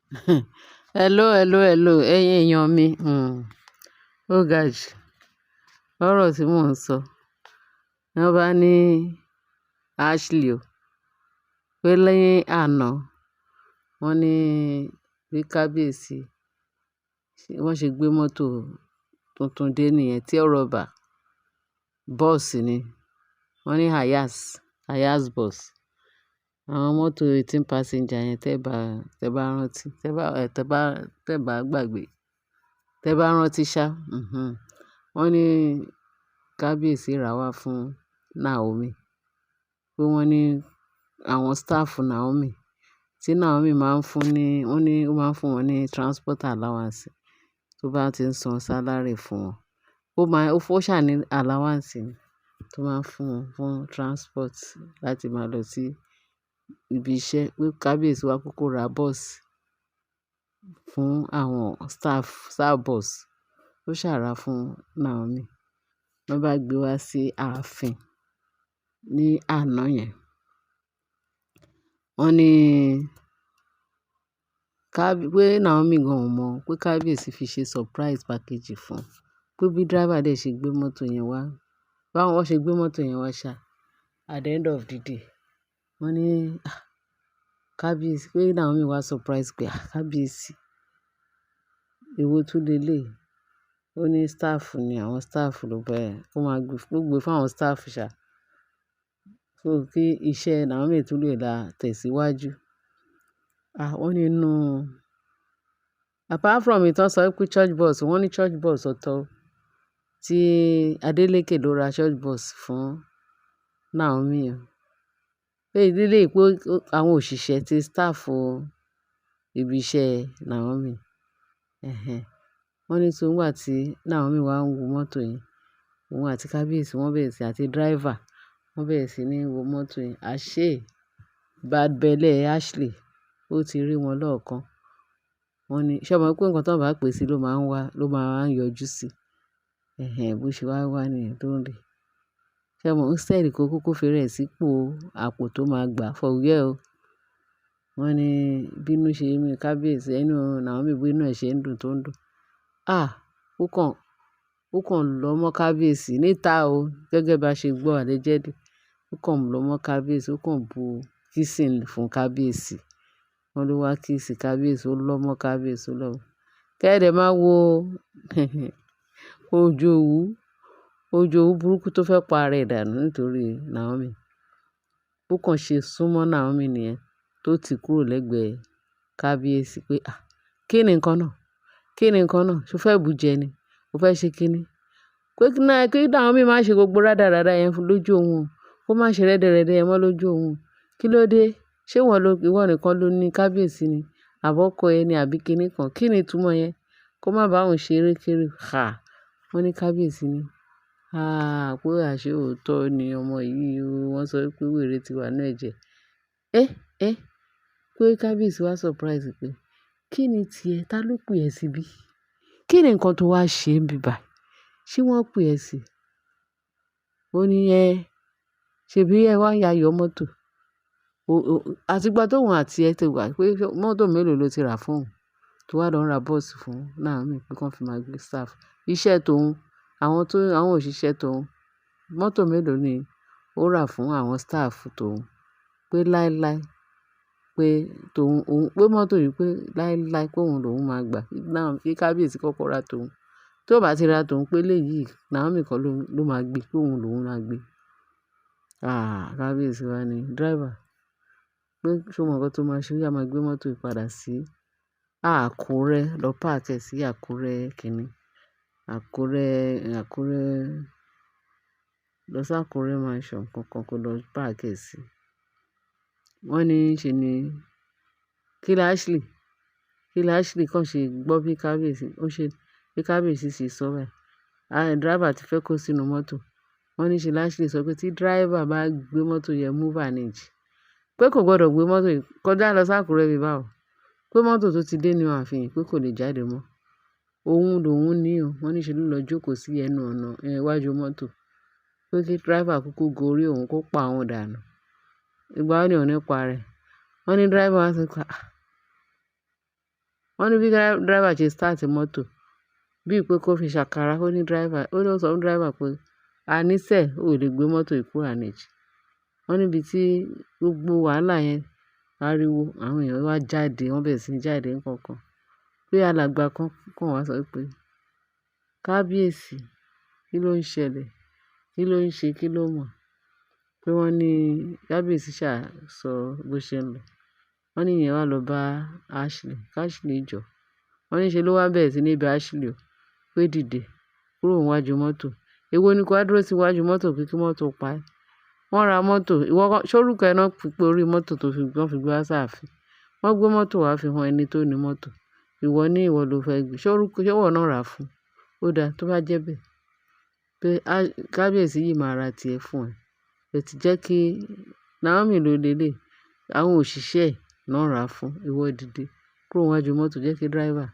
Hello, ẹ̀yin èèyàn mi. Ó ga jù. Ọ̀rọ̀ tí mò ń sọ. Wọ́n bá ní Ashley o, pé lẹ́yìn àná, wọ́n ní bí kábíyèsí, wọ́n ṣe gbé mọ́tò tuntun dé nìyẹn tí ọ̀rọ̀ bà. Bọ́ọ̀sì ni. Wọ́n ní Hiace bus. Àwọn mọ́tò 18 passenger yẹn tẹ́ bá rántí, tẹ́ bá gbàgbé, tẹ́ bá rántí ṣá. Wọ́n ní kábíyèsí rà wá fún Naomi. Pé wọ́n ní àwọn staff Naomi, tí Naomi máa ń fún ní, wọ́n ní ó máa ń fún wọn ní transport allowance tó bá ti ń san salary fún wọn. Ó ṣà ní allowance ni tó máa ń fún wọn fún transport láti máa lọ sí ibi iṣẹ́. Pé kábíyèsí wá kúkú ra bọ́ọ̀sì fún àwọn staff bus. Ó ṣà rà fún Naomi. Wọ́n bá gbé wá sí ààfin ní àná yẹn. Wọ́n ní pé Naomi gan ò mọ̀ pé kábíyèsí fi ṣe surprise package fún un. Pé bí driver dẹ̀ ṣe gbé mọ́tò yẹn wá, báwọn wọ́n ṣe gbé mọ́tò yẹn wá ṣá. At the end of the day, wọ́n ní kábíyèsí, pé Naomi wá surprise pé kábíyèsí, èwo tún lé lé. Ó ní staff ni, àwọn staff ló bẹ́ẹ̀. Ó máa gbé fún àwọn staff ṣá. So kí iṣẹ́ Naomi tún lè tẹ̀síwájú. Wọ́n ní apart from ìtàn sọ pé church bus, wọ́n ní church bus ọ̀tọ̀ tí Adeleke ló ra church bus fún Naomi o. Pé ìdílé pé àwọn òṣìṣẹ́ ti staff ibi iṣẹ́ Naomi. Wọ́n ní so nígbà tí Naomi wá ń wo mọ́tò yẹn, òun àti kábíyèsí wọ́n bẹ̀rẹ̀ sí, àti driver wọ́n bẹ̀rẹ̀ sí ní wo mọ́tò yẹn. Àṣé bad belle Ashley ó ti rí wọn lọ́ọ̀kan. Wọ́n ní ṣé o mọ̀ pé nǹkan tó bá pè sí ló máa ń yọjú sí. Bó ṣe wá nìyẹn tó ń rí. Ṣé o mọ̀ instead kó kúkú fi rẹ̀ sípò àpò tó máa gbà forget o. Wọ́n ní bínú ṣe mí kábíyèsí, inú Naomi bínú ẹ̀ ṣe ń dùn tó ń dùn. Ó kàn lọ mọ́ kábíyèsí níta o, gẹ́gẹ́ bá ṣe gbọ́ allegedly. Ó kàn lọ mọ́ kábíyèsí, ó kàn bu kissing fún kábíyèsí. Wọ́n ló wá kiss kábíyèsí, ó lọ́ mọ́ kábíyèsí lọ́wọ́. Kẹ́dẹ̀ máa wo Òjòwú burúkú tó fẹ́ pa ara ẹ̀ dànù nítorí Naomi. Ó kàn ṣe súnmọ́ Naomi nìyẹn tó ti kúrò lẹ́gbẹ̀ẹ́ kábíyèsí pé kí ni nǹkan náà? Kí ni nǹkan náà? Ṣé o fẹ́ bù jẹ ni? O fẹ́ ṣe kí ni? Pé kí Naomi má ṣe gbogbo rádaràda yẹn lójú òun. Kó má ṣe rẹ́dẹrẹ́dẹ yẹn mọ́ lójú òun. Kí ló dé? Ṣé ìwọ nìkan ló ní kábíyèsí ni? Àbọ́kọ ẹ ni àbí kíní kan? Kí ni ìtumọ̀ yẹn? Kó má bá òun ṣe erékéré. Wọ́n ní kábíyèsí ni. Pé àṣé òótọ́ ni ọmọ yìí o. Wọ́n sọ pé wèrè ti wà nínú ẹ̀jẹ̀. Pé kábíyèsí wá surprise pé kí ni ti ẹ? Ta ló pè ẹ́ síbí? Kí ni nǹkan tó wá ṣe níbí báyìí? Ṣé wọ́n pè ẹ́ sí? Ó ní ṣèbí ẹ wá ya yọ mọ́tò. Àti ìgbà tóun àti ẹ ti wà pé mọ́tò mélòó ló ti rà fún òun tó wá lọ ra bọ́ọ̀sì fún Naomi pé kí wọ́n fi máa gbé staff. Iṣẹ́ tòun, àwọn òṣìṣẹ́ tòun, mọ́tò mélòó ni ó rà fún àwọn staff tòun. Pé láéláé, pé mọ́tò yìí pé láéláé pé òun lòun máa gbà. Kí kábíyèsí kọ́kọ́ ra tòun. Tó bá ti ra tòun pé léyìí Naomi kan ló máa gbé, pé òun lòun máa gbé. Kábíyèsí wá ní driver. Pé ṣé o mọ̀ nǹkan tó máa ṣe? Ó yá máa gbé mọ́tò yìí padà sí Àkúrẹ́, lọ park ẹ̀ sí Àkúrẹ́ kíní. Lọ sí Àkúrẹ́ mansion kankan kó lọ park ẹ̀ sí. Wọ́n ní ṣe ni kí Ashley kàn ṣe gbọ́ bí kábíyèsí ṣe sọ báyìí. Driver ti fẹ́ kó sínú mọ́tò. Wọ́n ní ṣe Ashley sọ pé tí driver bá gbé mọ́tò yẹn move an inch, pé kò gbọdọ̀ gbé mọ́tò yìí kọjá lọ sí Àkúrẹ́ bí báwo. Pé mọ́tò tó ti dé ní ààfin pé kò lè jáde mọ́. Òun lòun ní o. Wọ́n ní ṣe ló lọ jókòó sí ẹnu ọ̀nà iwájú mọ́tò. Pé kí driver kúkú gorí òun kó pa òun dànù. Ìgbà wo ni òun ní pa rẹ̀? Wọ́n ní driver wá sọ pé Wọ́n ní bí driver ṣe start mọ́tò bíi pé kó fi ṣàkàrà, ó ní ó sọ fún driver pé, "Àníṣe o lè gbé mọ́tò yìí kúrò àníjì." Wọ́n níbi tí gbogbo wàhálà yẹn ariwo, àwọn èèyàn wá jáde, wọ́n bẹ̀rẹ̀ sí ní jáde nkankan. Pé alàgbà kan kàn wá sọ pé, "Kábíyèsí, kí ló ń ṣẹlẹ̀? Kí ló ń ṣe? Kí ló mọ̀?" Pé wọ́n ní kábíyèsí ṣà sọ bó ṣe ń lọ. Wọ́n ní ìyẹn wá lọ bá Ashley, Ashley jọ. Wọ́n ní ṣe ló wá bẹ̀rẹ̀ sí ní bẹ Ashley o, pé dìde kúrò níwájú mọ́tò. Èwo ni kó wá dúró sí iwájú mọ́tò pé kí mọ́tò pa ẹ́. Wọ́n ra mọ́tò, ìwọ kọ́, ṣé orúkọ ẹ náà fi pé orí mọ́tò wọ́n fi gbé wá sáàfin. Wọ́n gbé mọ́tò wá fi hàn ẹni tó ní mọ́tò. Ìwọ ní ìwọ ló fẹ́ gbé. Ṣé ìwọ náà rà á fún? Ó dáa tó bá jẹ́ bẹ́ẹ̀. Pé kábíyèsí yìí máa ra tiẹ̀ fún ẹ. Ẹ ti jẹ́ kí Naomi ló lélẹ̀. Àwọn òṣìṣẹ́ ẹ̀ náà rà á fún. Ìwọ dìde kúrò níwájú mọ́tò, jẹ́ kí driver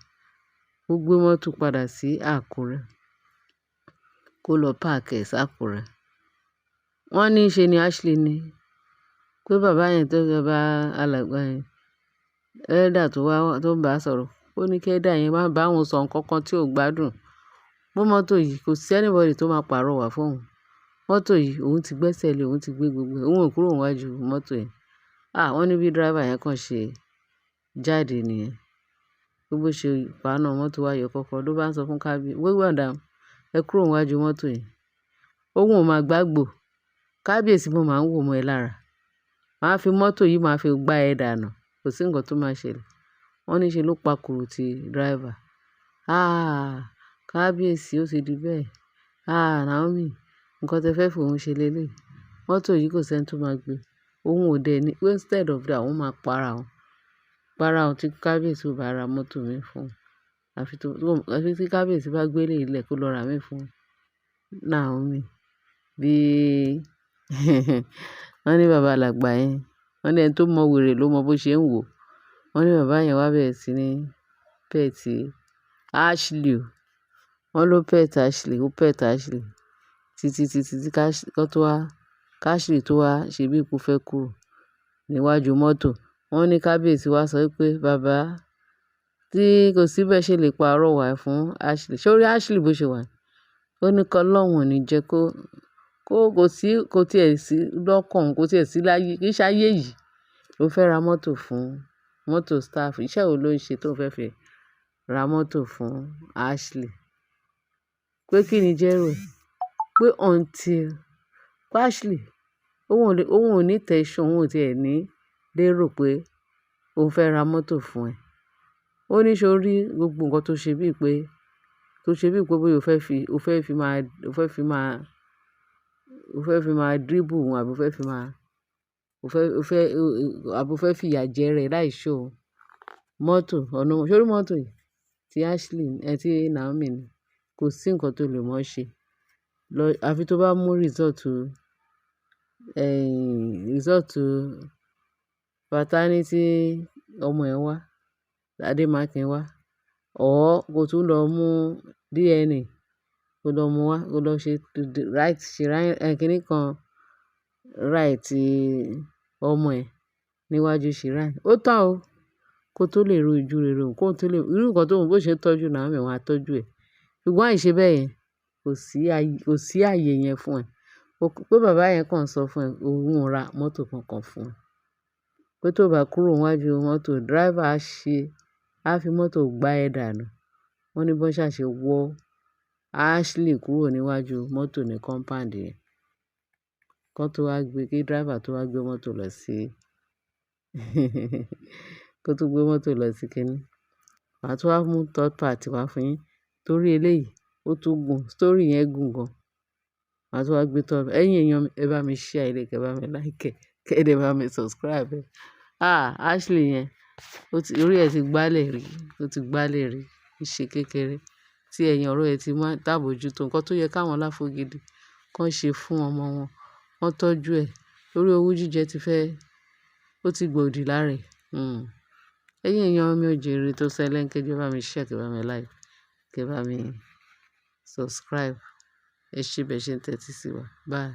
ó gbé mọ́tò padà sí Àkúrẹ́. Kó lọ park ẹ̀ sí Àkúrẹ́. Wọ́n ní ṣe ni Ashley ní pé bàbá yẹn tó fẹ́ bá alàgbà yẹn, elder tó ń bá sọ̀rọ̀, ó ní kí elder yẹn má bá òun sọ nǹkan kan tí ò gbádùn. Pé mọ́tò yìí kò sí anybody tó máa pàrọwà fún òun. Mọ́tò yìí òun ti gbẹ́sẹ̀ lé, òun ti gbé gbogbo ẹ̀, òun ò kúrò níwájú mọ́tò yẹn. Wọ́n ní bí driver yẹn kàn ṣe jáde nìyẹn. Pé bó ṣe paná mọ́tò wá yọ kọ́kọ́rọ́ ló bá ń sọ fún kábíyèsí, "Wait madam, ẹ kúrò níwájú mọ́tò yẹn." Òun ò máa gbàgbọ́. Kábíyèsí mo máa ń wò mọ́ ẹ lára. Màá fi mọ́tò yìí máa fi gbá ẹ dànù. Kò sí nǹkan tó máa ṣẹlẹ̀. Wọ́n ní ṣe ló pakuru ti driver. Kábíyèsí ó ti di bẹ́ẹ̀. Naomi, nǹkan tẹ fẹ́ fòun ṣe lélẹ̀. Mọ́tò yìí kò sí ẹni tó máa gbé. Òun ò dẹ̀ ní, instead of that, òun máa para òun. Para òun tí kábíyèsí ò bá ra mọ́tò mi fún un. Àfi tí kábíyèsí bá gbé lé ilẹ̀ kó lọ ra mí fún Naomi. Bí wọ́n ní bàbá alàgbà yẹn, wọ́n ní ẹni tó mọ wèrè ló mọ bó ṣe ń wò. Wọ́n ní bàbá yẹn wá bẹ̀rẹ̀ sí ní pet Ashley o. Wọ́n ló pet Ashley, ó pet Ashley. Títí Ashley tó wá ṣe bí ikú fẹ́ kúrò níwájú mọ́tò. Wọ́n ní kábíyèsí wá sọ pé, "Bàbá, tí kò sí bẹ́ẹ̀ ṣe lè pàrọwà fún Ashley." Ṣé o rí Ashley bó ṣe wà? Ó ní kí Ọlọ́run ò ní jẹ́ kó tiẹ̀ sí lọ́kàn, kó tiẹ̀ sí láyé, kí í ṣe ayé yìí ló fẹ́ ra mọ́tò fún mọ́tò staff. Iṣẹ́ wo ló ń ṣe tó fẹ́ fi ra mọ́tò fún Ashley? Pé kí ni jẹ́rò ẹ̀? Pé until Ashley, òun ò ní tension, òun ò tiẹ̀ ní lérò pé òun fẹ́ ra mọ́tò fún ẹ. Ó ní ṣé o rí gbogbo nǹkan tó ṣe bíi pé bóyá o fẹ́ fi máa dribble òun àbí o fẹ́ fi ìyà jẹ rẹ̀ láì show mọ́tò ọ̀nà. Ṣé o rí mọ́tò yìí tí Naomi ní? Kò sí nǹkan tó lè mọ̀ ṣe. Àfi tó bá mú result paternity ọmọ ẹ̀ wá, Adémákin wá. Kó tún lọ mú DNA, kó lọ mú wá, kó lọ ṣe kíní kan right ọmọ ẹ̀ níwájú shrine. Ó tán o. Kó tó lè ro ojú rere òun, irú nǹkan tó bó ṣe ń tọ́jú Naomi, òun á tọ́jú ẹ̀. Ṣùgbọ́n àìṣe bẹ́ẹ̀ yẹn, kò sí ààyè yẹn fún ẹ. Pé bàbá yẹn kàn sọ fún ẹ, òun ò ra mọ́tò kankan fún ẹ. Pé tó bá kúrò níwájú mọ́tò, driver á fi mọ́tò gbá ẹ dànù. Wọ́n ní bó ṣà ṣe wọ́ Ashley kúrò níwájú mọ́tò ní compound yẹn. Kí driver tó wá gbé mọ́tò lọ sí kó tó gbé mọ́tò lọ sí kíní. Màá tún wá mú third party wá fún yín. Torí eléyìí, ó tún gùn, story yẹn gùn gan. Màá tún wá gbé ẹ̀yin èèyàn mi, ẹ bá mi share rẹ̀, kẹ bá mi like ẹ̀, kẹ dẹ̀ bá mi subscribe ẹ̀. Ashley yẹn, orí ẹ̀ ti gbálẹ̀ rí, ó ti gbálẹ̀ rí, kì í ṣe kékeré. Tí ẹ̀yin ọ̀rọ̀ ẹ ti máa dáàbòjú tó nǹkan tó yẹ káwọn aláfógìdì kan ṣe fún ọmọ wọn, wọ́n tọ́jú ẹ̀. Torí owú jíjẹ ó ti gbòdì lára ẹ̀. Ẹ̀yin èèyàn mi ò jèrè tó ṣẹlẹ̀ kẹ bá mi share, kẹ bá mi like, kẹ bá mi subscribe. Ẹ ṣé bẹ́ẹ̀ ṣe ń tẹ́tí sí wa. Bye.